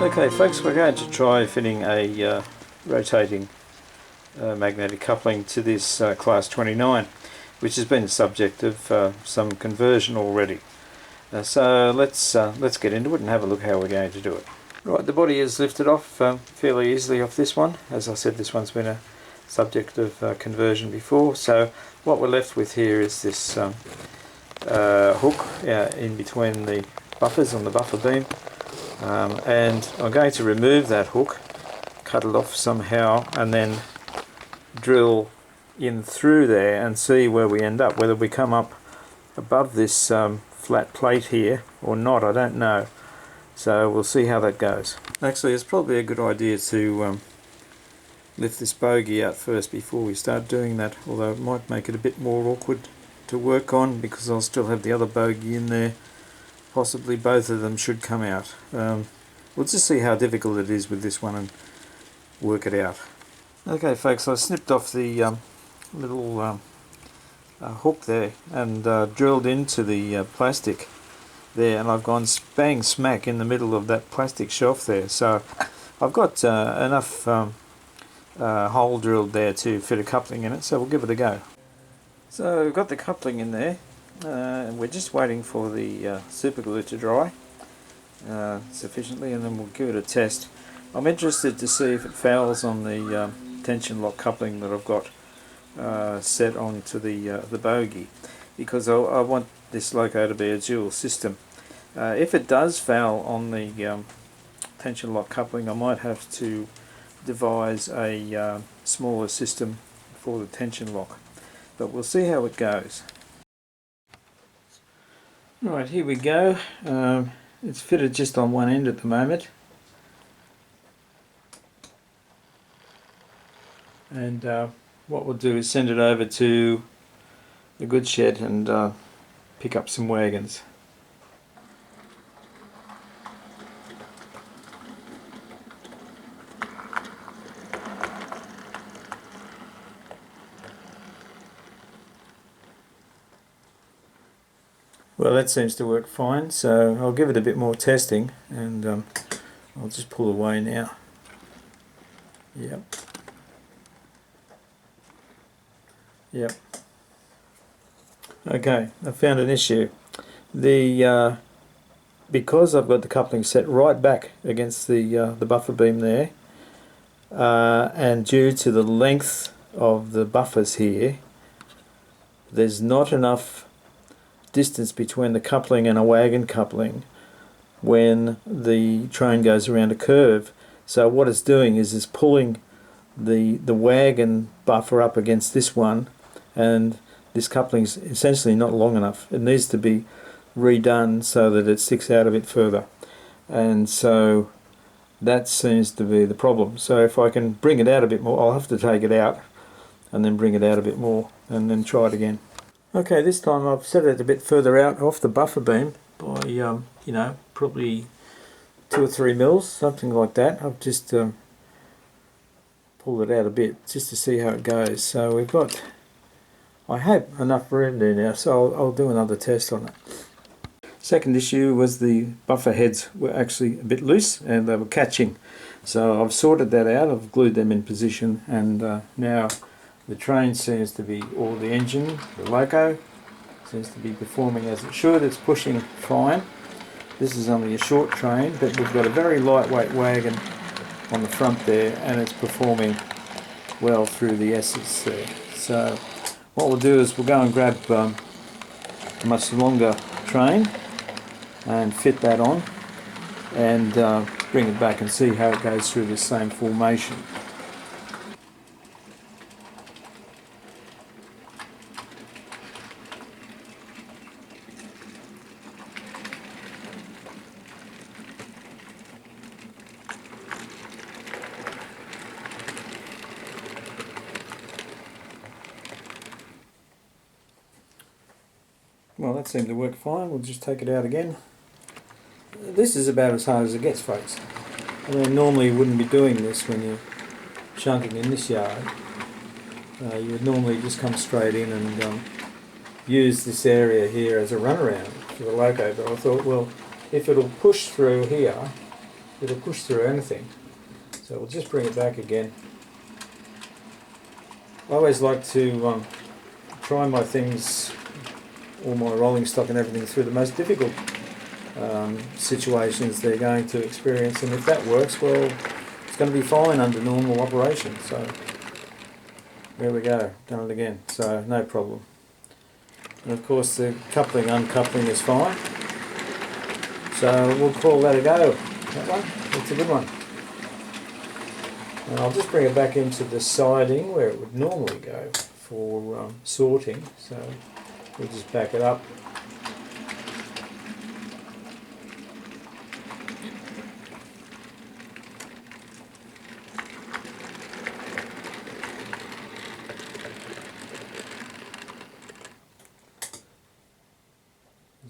Okay folks, we're going to try fitting a rotating magnetic coupling to this class 29, which has been the subject of some conversion already. So let's get into it and have a look how we're going to do it. Right, the body is lifted off fairly easily off this one. As I said, this one's been a subject of conversion before. So what we're left with here is this hook in between the buffers on the buffer beam. And I'm going to remove that hook, cut it off somehow, and then drill in through there and see where we end up, whether we come up above this flat plate here or not, I don't know. So we'll see how that goes. Actually, it's probably a good idea to lift this bogey out first before we start doing that, although it might make it a bit more awkward to work on because I'll still have the other bogey in there. Possibly both of them should come out. We'll just see how difficult it is with this one and work it out. Okay folks, I snipped off the little hook there and drilled into the plastic there, and I've gone bang smack in the middle of that plastic shelf there. So I've got enough hole drilled there to fit a coupling in it, so we'll give it a go. So we've got the coupling in there. And we're just waiting for the super glue to dry sufficiently, and then we'll give it a test. I'm interested to see if it fouls on the tension lock coupling that I've got set onto the bogey, because I want this loco to be a dual system. If it does foul on the tension lock coupling, I might have to devise a smaller system for the tension lock, but we'll see how it goes. Right, here we go. It's fitted just on one end at the moment, and what we'll do is send it over to the goods shed and pick up some wagons. Well, that seems to work fine, so I'll give it a bit more testing, and I'll just pull away now. Yep. Okay, I found an issue. The because I've got the coupling set right back against the buffer beam there, and due to the length of the buffers here, there's not enough distance between the coupling and a wagon coupling when the train goes around a curve. So what it's doing is it's pulling the wagon buffer up against this one, and this coupling's essentially not long enough. It needs to be redone so that it sticks out a bit further, and so that seems to be the problem. So if I can bring it out a bit more, I'll have to take it out and then bring it out a bit more and then try it again. Okay, this time I've set it a bit further out off the buffer beam by, you know, probably 2 or 3 mils, something like that. I've just pulled it out a bit just to see how it goes. So we've got, I hope, enough room there now, so I'll do another test on it. Second issue was the buffer heads were actually a bit loose and they were catching. So I've sorted that out, I've glued them in position, and now the train seems to be, or the engine, the loco, seems to be performing as it should. It's pushing fine. This is only a short train, but we've got a very lightweight wagon on the front there, and it's performing well through the S's there. So what we'll do is we'll go and grab a much longer train and fit that on, and bring it back and see how it goes through the same formation. Well, that seemed to work fine. We'll just take it out again. This is about as hard as it gets, folks. I mean, normally you wouldn't be doing this when you're chunking in this yard. You would normally just come straight in and use this area here as a runaround for the loco, but I thought, well, if it'll push through here, it'll push through anything. So we'll just bring it back again. I always like to try my things, all my rolling stock and everything, through the most difficult situations they're going to experience, and if that works, well, it's going to be fine under normal operation. So there we go, done it again, so no problem. And of course the coupling, uncoupling is fine, so we'll call that a go. That one, it's a good one. And I'll just bring it back into the siding where it would normally go for sorting, so we'll just back it up.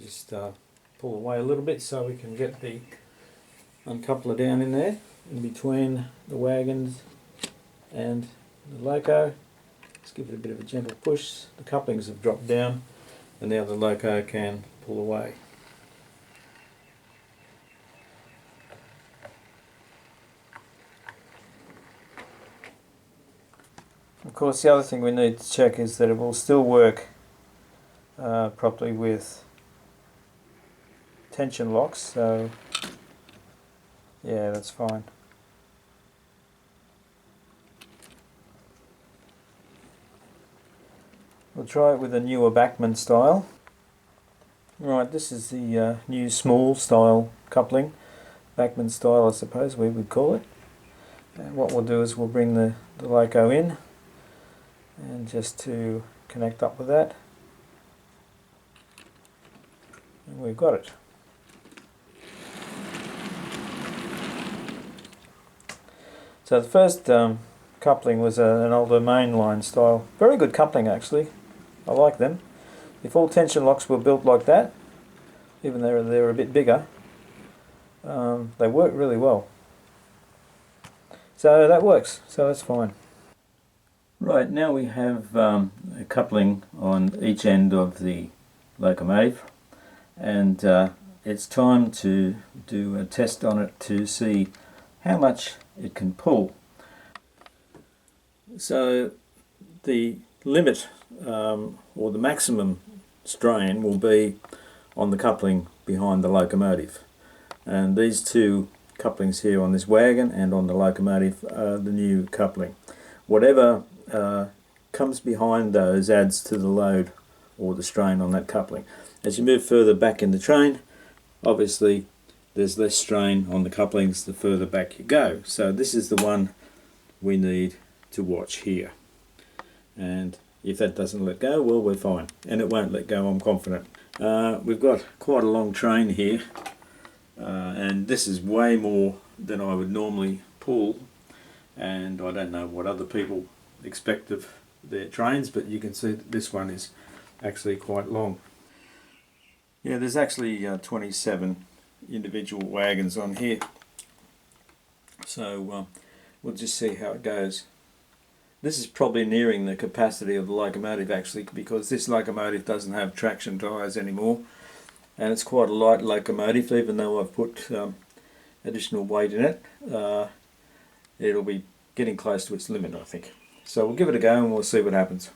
Just pull away a little bit so we can get the uncoupler down in there, in between the wagons and the loco. Just give it a bit of a gentle push. The couplings have dropped down and now the loco can pull away. Of course, the other thing we need to check is that it will still work properly with tension locks, so yeah, that's fine. We'll try it with a newer Bachmann style. Right, this is the new small style coupling, Bachmann style I suppose we would call it. And what we'll do is we'll bring the loco in, and just to connect up with that, and we've got it. So the first coupling was an older mainline style. Very good coupling actually. I like them. If all tension locks were built like that, even though they're a bit bigger, they work really well. So that works, so that's fine. Right, now we have a coupling on each end of the locomotive, and it's time to do a test on it to see how much it can pull. So the limit or the maximum strain will be on the coupling behind the locomotive, and these two couplings here on this wagon and on the locomotive are the new coupling. Whatever comes behind those adds to the load or the strain on that coupling. As you move further back in the train, obviously there's less strain on the couplings the further back you go. So this is the one we need to watch here. And if that doesn't let go, well, we're fine. And it won't let go, I'm confident. We've got quite a long train here, and this is way more than I would normally pull. And I don't know what other people expect of their trains, but you can see that this one is actually quite long. Yeah, there's actually 27 individual wagons on here, so we'll just see how it goes. This is probably nearing the capacity of the locomotive actually, because this locomotive doesn't have traction tyres anymore, and it's quite a light locomotive. Even though I've put additional weight in it, it'll be getting close to its limit, I think. So we'll give it a go and we'll see what happens.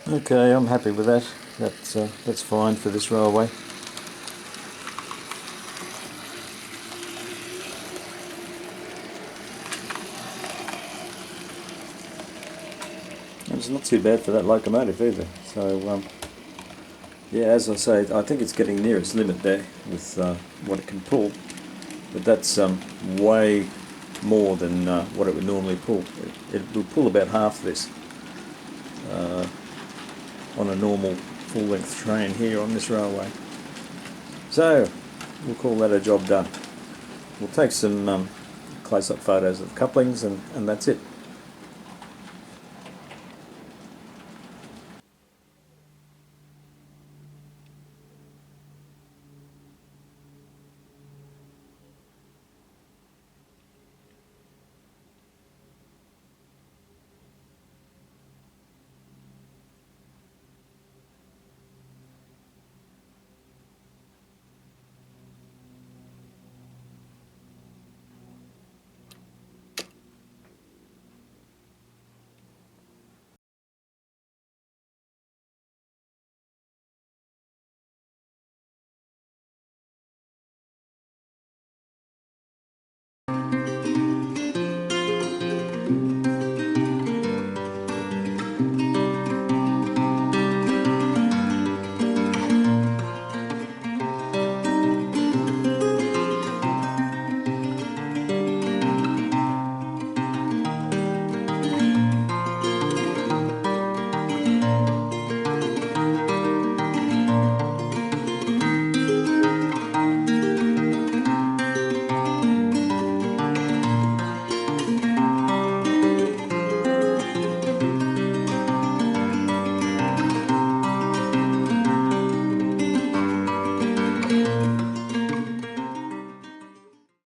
Okay, I'm happy with that. That's fine for this railway. And it's not too bad for that locomotive either. So yeah, as I say, I think it's getting near its limit there with what it can pull, but that's way more than what it would normally pull. It will pull about half this on a normal full-length train here on this railway. So we'll call that a job done. We'll take some close-up photos of couplings and that's it.